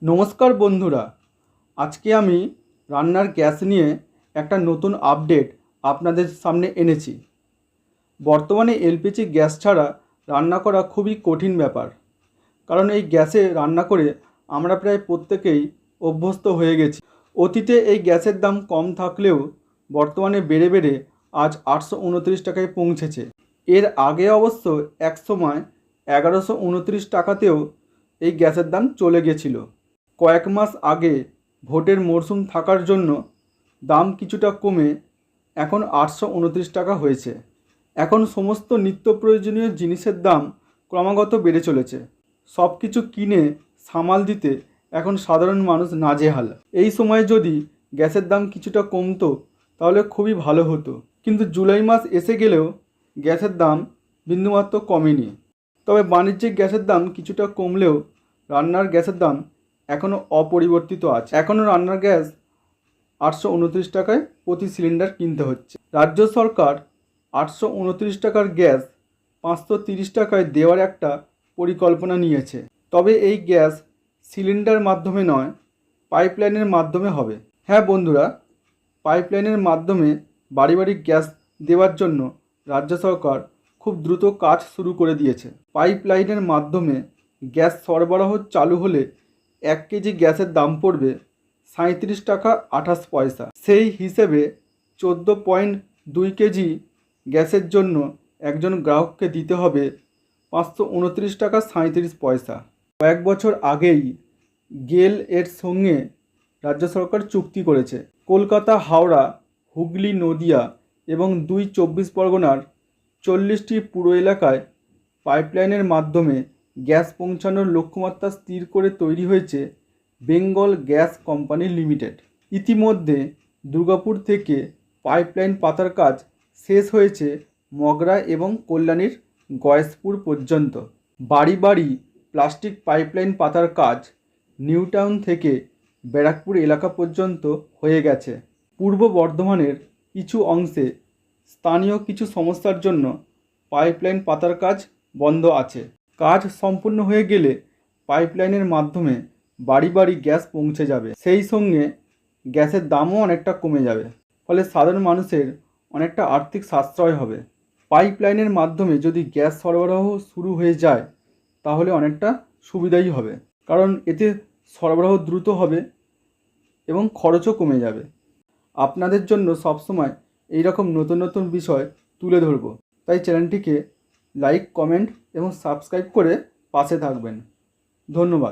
নমস্কার বন্ধুরা, আজকে আমি রান্নার গ্যাস নিয়ে একটা নতুন আপডেট আপনাদের সামনে এনেছি। বর্তমানে এলপিজি গ্যাস ছাড়া রান্না করা খুবই কঠিন ব্যাপার, কারণ এই গ্যাসে রান্না করে আমরা প্রায় প্রত্যেকেই অভ্যস্ত হয়ে গেছি। অতীতে এই গ্যাসের দাম কম থাকলেও বর্তমানে বেড়ে বেড়ে আজ 829 টাকায় পৌঁছেছে। এর আগে অবশ্য এক সময় 1129 টাকাতেও এই গ্যাসের দাম চলে গেছিল। কয়েক মাস আগে ভোটের মরশুম থাকার জন্য দাম কিছুটা কমে এখন 829 টাকা হয়েছে। এখন সমস্ত নিত্য প্রয়োজনীয় জিনিসের দাম ক্রমাগত বেড়ে চলেছে। সব কিছু কিনে সামাল দিতে এখন সাধারণ মানুষ নাজেহাল। এই সময় যদি গ্যাসের দাম কিছুটা কমতো তাহলে খুবই ভালো হতো, কিন্তু জুলাই মাস এসে গেলেও গ্যাসের দাম বিন্দুমাত্র কমেনি। তবে বাণিজ্যিক গ্যাসের দাম কিছুটা কমলেও রান্নার গ্যাসের দাম এখনও অপরিবর্তিত আছে। এখনও রান্নার গ্যাস 829 টাকায় প্রতি সিলিন্ডার কিনতে হচ্ছে। রাজ্য সরকার 829 টাকার গ্যাস 530 টাকায় দেওয়ার একটা পরিকল্পনা নিয়েছে। তবে এই গ্যাস সিলিন্ডার মাধ্যমে নয়, পাইপলাইনের মাধ্যমে হবে। হ্যাঁ বন্ধুরা, পাইপলাইনের মাধ্যমে বাড়ি বাড়ি গ্যাস দেওয়ার জন্য রাজ্য সরকার খুব দ্রুত কাজ শুরু করে দিয়েছে। পাইপলাইনের মাধ্যমে গ্যাস সরবরাহ চালু হলে 1 কেজি গ্যাসের দাম পড়বে 37 টাকা 28 পয়সা। সেই হিসেবে 14.2 কেজি গ্যাসের জন্য একজন গ্রাহককে দিতে হবে 529 টাকা 37 পয়সা। কয়েক বছর আগেই গেল এর সঙ্গে রাজ্য সরকার চুক্তি করেছে। কলকাতা, হাওড়া, হুগলি, নদিয়া এবং 2 চব্বিশ পরগনার 40টি পুর এলাকায় পাইপলাইনের মাধ্যমে গ্যাস পৌঁছানোর লক্ষ্যমাত্রা স্থির করে তৈরি হয়েছে বেঙ্গল গ্যাস কোম্পানি লিমিটেড। ইতিমধ্যে দুর্গাপুর থেকে পাইপলাইন পাতার কাজ শেষ হয়েছে মগরা এবং কল্যাণীর গয়েশপুর পর্যন্ত। বাড়ি বাড়ি প্লাস্টিক পাইপলাইন পাতার কাজ নিউ টাউন থেকে ব্যারাকপুর এলাকা পর্যন্ত হয়ে গেছে। পূর্ব বর্ধমানের কিছু অংশে স্থানীয় কিছু সমস্যার জন্য পাইপলাইন পাতার কাজ বন্ধ আছে। কাজ সম্পূর্ণ হয়ে গেলে পাইপলাইনের মাধ্যমে বাড়ি বাড়ি গ্যাস পৌঁছে যাবে। সেই সঙ্গে গ্যাসের দামও অনেকটা কমে যাবে, ফলে সাধারণ মানুষের অনেকটা আর্থিক সাশ্রয় হবে। পাইপলাইনের মাধ্যমে যদি গ্যাস সরবরাহ শুরু হয়ে যায় তাহলে অনেকটা সুবিধাই হবে, কারণ এতে সরবরাহ দ্রুত হবে এবং খরচও কমে যাবে। আপনাদের জন্য সবসময় এই রকম নতুন নতুন বিষয় তুলে ধরব, তাই চ্যানেলটিকে লাইক, কমেন্ট এবং সাবস্ক্রাইব করে পাশে থাকবেন। ধন্যবাদ।